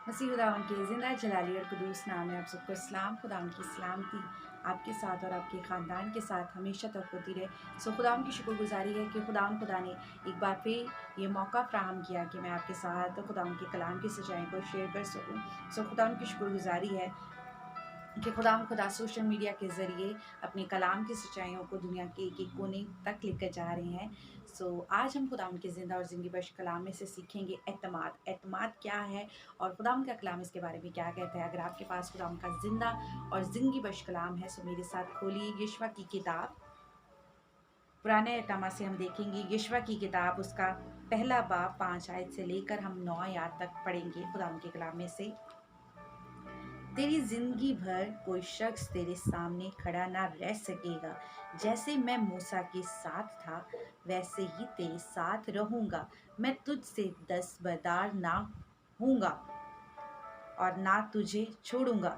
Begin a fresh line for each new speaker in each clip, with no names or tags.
मसीह खुदावन के ज़िंदा जलाली और कुदूस नाम में आप सबको इस्लाम। खुदावन की सलामती आपके साथ और आपके ख़ानदान के साथ हमेशा तक होती रहे। सो खुदावन की शुक्रगुजारी है कि खुदा ने एक बार फिर ये मौका फ़राहम किया कि मैं आपके साथ खुदावन के कलाम की सच्चाई को शेयर कर सकूँ। सो खुदावन की शुक्रगुजारी है कि खुदा सोशल मीडिया के ज़रिए अपने कलाम की सच्चाइयों को दुनिया के एक एक कोने तक लेकर जा रहे हैं। आज हम खुदा के ज़िंदा और ज़िंदगी बख्श कलाम में से सीखेंगे एतमाद। एतमाद क्या है और खुदा का कलाम इसके बारे में क्या कहता है। अगर आपके पास खुदा का ज़िंदा और ज़िंदगी बख्श कलाम है, सो मेरे साथ खोलिए यशवा की किताब। पुराने एतमा से हम देखेंगे यशवा की किताब, उसका पहला बाब 5 आयत से लेकर हम 9 आयत तक पढ़ेंगे खुदा के कलाम में से। तेरी जिंदगी भर कोई शख्स तेरे सामने खड़ा ना रह सकेगा। जैसे मैं मूसा के साथ था वैसे ही तेरे साथ रहूंगा। मैं तुझसे दस्तबरदार ना हूँगा और ना तुझे छोड़ूंगा।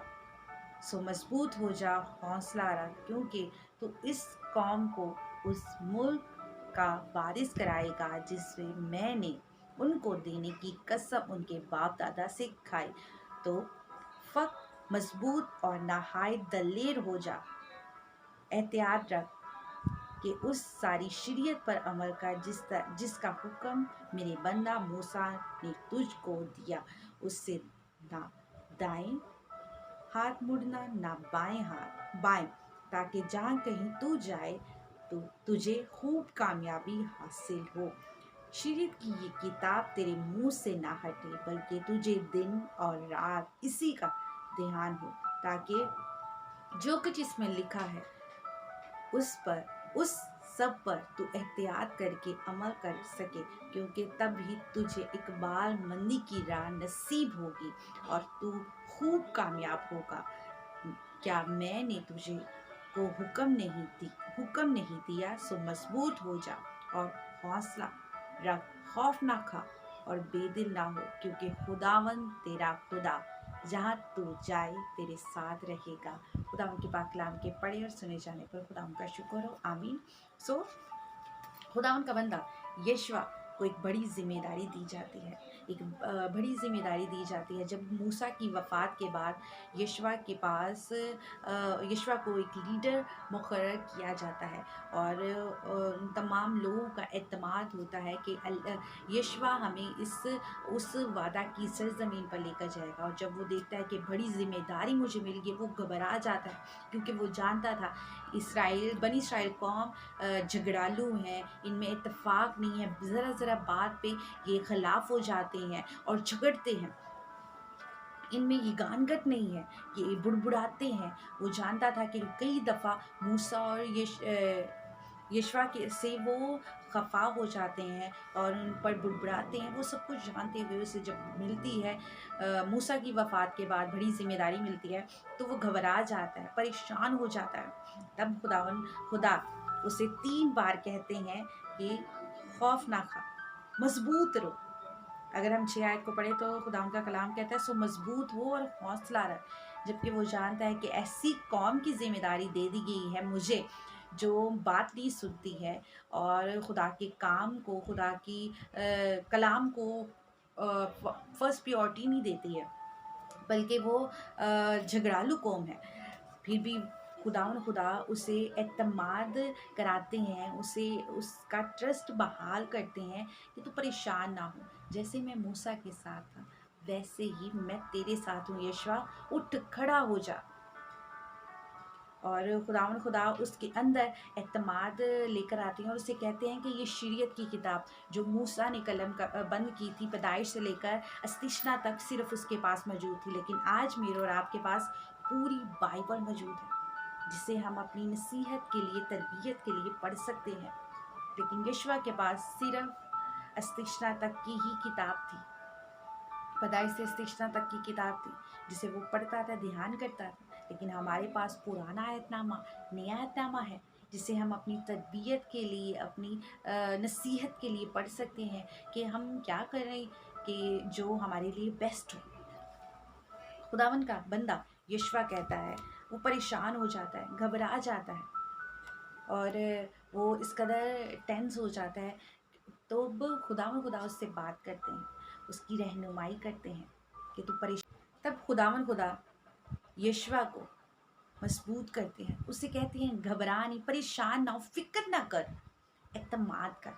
सो मजबूत हो जा, हौसला रख, क्योंकि तू इस कौम को उस मुल्क का वारिस कराएगा जिसे मैंने उनको देने की कसम उनके बाप दादा से खाई। तो फक मजबूत और नहायत दलेर हो जा। एहतियात रख कि उस सारी शरीयत पर अमल कर जिसका हुक्म मेरे बंदा मूसा ने तुझको दिया। उससे ना दाएं हाथ मुड़ना ना बाएं, ताकि जहाँ कहीं तू जाए तो तुझे खूब कामयाबी हासिल हो। शरीयत की ये किताब तेरे मुंह से ना हटे, बल्कि तुझे दिन और रात इसी का ध्यान हो, ताकि जो कुछ इसमें लिखा है उस सब पर तू एहतियात करके अमल कर सके, क्योंकि तभी तुझे इकबाल मंदी की राह नसीब होगी और तू खूब कामयाब होगा। क्या मैंने तुझे को हुक्म नहीं दिया? सो मजबूत हो जा और हौसला रख, खौफ ना खा और बेदिल ना हो, क्योंकि खुदावन तेरा खुदा जहाँ तू जाए तेरे साथ रहेगा। खुदा के पाक कलाम के पढ़े और सुने जाने पर खुदा का शुक्र हो, आमीन। सो खुदा का बंदा यशवा को एक बड़ी जिम्मेदारी दी जाती है। एक बड़ी जिम्मेदारी दी जाती है जब मूसा की वफ़ात के बाद यशवा के पास यशवा को एक लीडर मुकर्रर किया जाता है और तमाम लोगों का एतमाद होता है कि यशवा हमें उस वादा की सरजमीन पर लेकर जाएगा। और जब वो देखता है कि बड़ी जिम्मेदारी मुझे मिल गई, वो घबरा जाता है, क्योंकि वो जानता था बनी इसराइल कौम झगड़ालू हैं, इनमें इत्तेफाक नहीं है, ज़रा बात पे ये खिलाफ हो जाते हैं और झगड़ते हैं, इनमें ये गानगत नहीं है, ये बुड़बुड़ाते हैं। वो जानता था कि कई दफ़ा मूसा और यशवा के से वो खफा हो जाते हैं और उन पर बुड़बुड़ाते हैं। वो सब कुछ जानते हुए उसे जब मिलती है मूसा की वफ़ात के बाद बड़ी जिम्मेदारी मिलती है, तो वो घबरा जाता है, परेशान हो जाता है। तब खुदा उसे 3 बार कहते हैं कि खौफ ना खा, मजबूत रहो। अगर हम 6 आयत को पढ़े तो खुदा का कलाम कहता है, सो मजबूत हो और हौसला रख, जबकि वो जानता है कि ऐसी कौम की जिम्मेदारी दे दी गई है मुझे जो बात नहीं सुनती है और खुदा के काम को, खुदा की कलाम को फर्स्ट प्योरिटी नहीं देती है, बल्कि वो झगड़ालू कौम है। फिर भी खुदा उसे एतमाद कराते हैं, उसे उसका ट्रस्ट बहाल करते हैं कि तू परेशान ना हो। जैसे मैं मूसा के साथ था वैसे ही मैं तेरे साथ हूँ। यशवा उठ खड़ा हो जा। और खुदा उसके अंदर एतमाद लेकर आते हैं और उसे कहते हैं कि ये शरीयत की किताब जो मूसा ने कलम बंद की थी पैदाइश से लेकर अस्तिशना तक सिर्फ उसके पास मौजूद थी, लेकिन आज मेरे और आपके पास पूरी बाइबल मौजूद है, जिसे हम अपनी नसीहत के लिए, तरबियत के लिए पढ़ सकते हैं। लेकिन यशवा के पास सिर्फ अस्तिशना तक की ही किताब थी, पैदाइश से अस्तिशना तक की किताब थी, जिसे वो पढ़ता था, ध्यान करता था। लेकिन हमारे पास पुराना आयतनामा, नया आयतनामा है, जिसे हम अपनी तरबियत के लिए, अपनी नसीहत के लिए पढ़ सकते हैं कि हम क्या करें कि जो हमारे लिए बेस्ट हो। खुदावन का बंदा यशवा कहता है, वो परेशान हो जाता है, घबरा जाता है और वो इस कदर टेंस हो जाता है। तो अब खुदा उससे बात करते हैं, उसकी रहनुमाई करते हैं कि तू परेशान। तब खुदावन खुदा यशवा को मजबूत करते हैं, उससे कहते हैं घबरा नहीं, परेशान ना हो, फिक्र ना कर, एतमाद कर,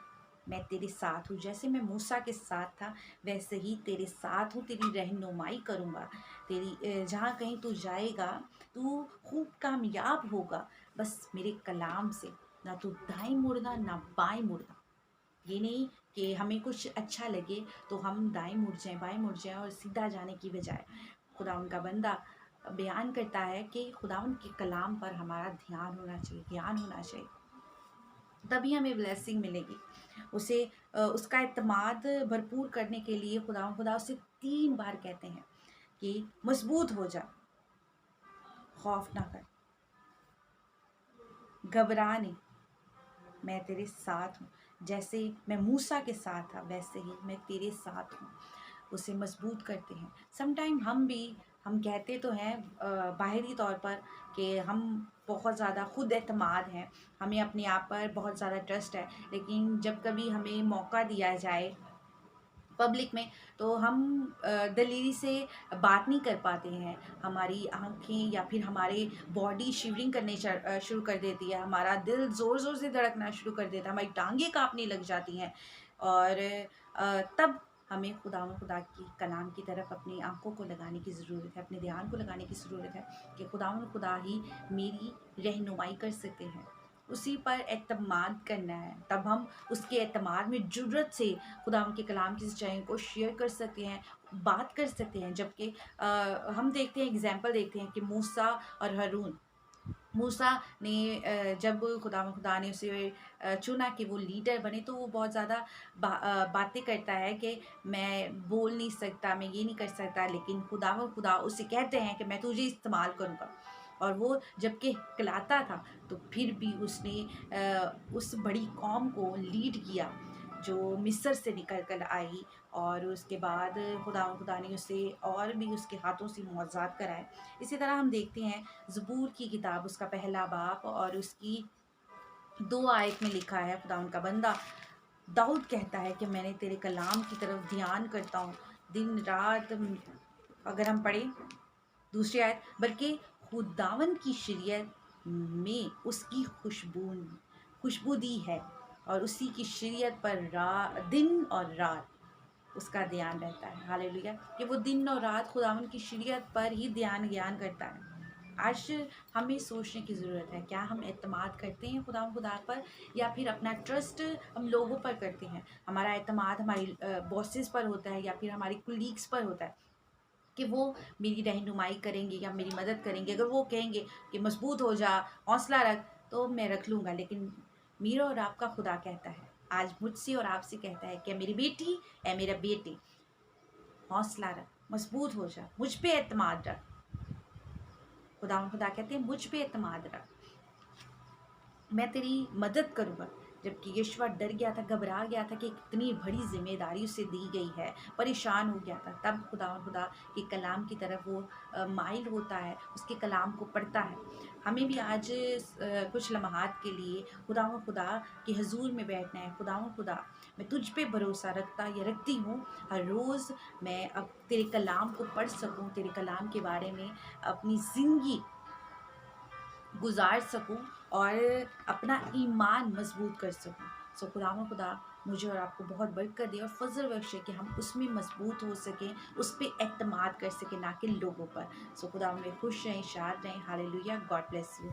मैं तेरे साथ हूँ। जैसे मैं मूसा के साथ था वैसे ही तेरे साथ हूँ, तेरी रहनुमाई करूँगा, तेरी जहाँ कहीं तू जाएगा तू खूब कामयाब होगा, बस मेरे कलाम से, ना तू दाएं मुड़ना ना बाएं मुड़ना। ये नहीं कि हमें कुछ अच्छा लगे तो हम दाएं मुड़ जाएं बाएं मुड़ जाएं और सीधा जाने की बजाय खुदा उनका बंदा बयान करता है कि खुदावन के कलाम पर हमारा ध्यान होना चाहिए, ध्यान होना चाहिए, तभी हमें ब्लेसिंग मिलेगी। उसे उसका एतमाद भरपूर करने के लिए खुदा उसे 3 बार कहते हैं कि मजबूत हो जा, खौफ ना कर, घबरा नहीं, मैं तेरे साथ हूँ। जैसे मैं मूसा के साथ था वैसे ही मैं तेरे साथ हूँ। उसे मजबूत करते हैं। समटाइम हम कहते तो हैं बाहरी तौर पर कि हम बहुत ज़्यादा खुद एतमाद हैं, हमें अपने आप पर बहुत ज़्यादा ट्रस्ट है, लेकिन जब कभी हमें मौका दिया जाए पब्लिक में तो हम दलेरी से बात नहीं कर पाते हैं। हमारी आँखें या फिर हमारे बॉडी शिवरिंग करने शुरू कर देती है, हमारा दिल ज़ोर ज़ोर से धड़कना शुरू कर देता है, हमारी टांगें काँपने लग जाती हैं। और तब हमें खुदा की कलाम की तरफ अपनी आँखों को लगाने की ज़रूरत है, अपने ध्यान को लगाने की ज़रूरत है कि खुदा ही मेरी रहनुमाई कर सकते हैं। उसी पर एतमाद करना है, तब हम उसके एतमाद में जुर्रत से खुदा के कलाम की सच्चाई को शेयर कर सकते हैं, बात कर सकते हैं। जबकि हम देखते हैं, एग्जाम्पल देखते हैं कि मूसा और हारून, मूसा ने जब खुदा ने उसे चुना कि वो लीडर बने तो वो बहुत ज़्यादा बातें करता है कि मैं बोल नहीं सकता, मैं ये नहीं कर सकता, लेकिन खुदा उसे कहते हैं कि मैं तुझे इस्तेमाल करूँगा। और वो जबकि कहलाता था तो फिर भी उसने उस बड़ी कौम को लीड किया जो मिस्र से निकल कर आई। और उसके बाद खुदा ने उसे और भी उसके हाथों से मुआवज़ात कराए। इसी तरह हम देखते हैं ज़बूर की किताब उसका पहला बाब और उसकी 2 आयत में लिखा है, खुदा उनका बंदा दाऊद कहता है कि मैंने तेरे कलाम की तरफ ध्यान करता हूँ दिन रात। अगर हम पढ़ें दूसरी आयत, बल्कि खुदावन की शरीयत में उसकी खुशबूदी है और उसी की शरीयत पर दिन और रात उसका ध्यान रहता है। हालेलुया, कि वो दिन और रात खुदावन की शरीयत पर ही ध्यान ज्ञान करता है। आज हमें सोचने की ज़रूरत है, क्या हम एतमाद करते हैं खुदा पर, या फिर अपना ट्रस्ट हम लोगों पर करते हैं। हमारा एतमाद हमारी बॉसेस पर होता है या फिर हमारी कुलीग्स पर होता है कि वो मेरी रहनुमाई करेंगे या मेरी मदद करेंगे। अगर वो कहेंगे कि मजबूत हो जा, हौसला रख, तो मैं रख लूँगा। लेकिन मेरा और आपका खुदा कहता है, आज मुझसे और आपसे कहता है कि मेरी बेटी है, मेरा बेटे, हौसला रख, मजबूत हो जा, मुझ पे एतमाद रख। खुदा कहते हैं मुझ पे एतमाद रख, मैं तेरी मदद करूँगा। जबकि यशवा डर गया था, घबरा गया था कि इतनी बड़ी जिम्मेदारी उसे दी गई है, परेशान हो गया था। तब खुदा के कलाम की तरफ वो माइल होता है, उसके कलाम को पढ़ता है। हमें भी आज कुछ लम्हात के लिए खुदा के हजूर में बैठना है। खुदा मैं तुझ पे भरोसा रखता या रखती हूँ, हर रोज़ मैं अब तेरे कलाम को पढ़ सकूँ, तेरे कलाम के बारे में अपनी ज़िंदगी गुजार सकूं और अपना ईमान मजबूत कर सकूं। सो खुदा मुझे और आपको बहुत बरकत दे और फजल बख्शे कि हम उसमें मजबूत हो सकें, उस पर एतमाद कर सकें, ना कि लोगों पर। सो खुदा में खुश रहें, शाद रहें। Hallelujah, God bless you.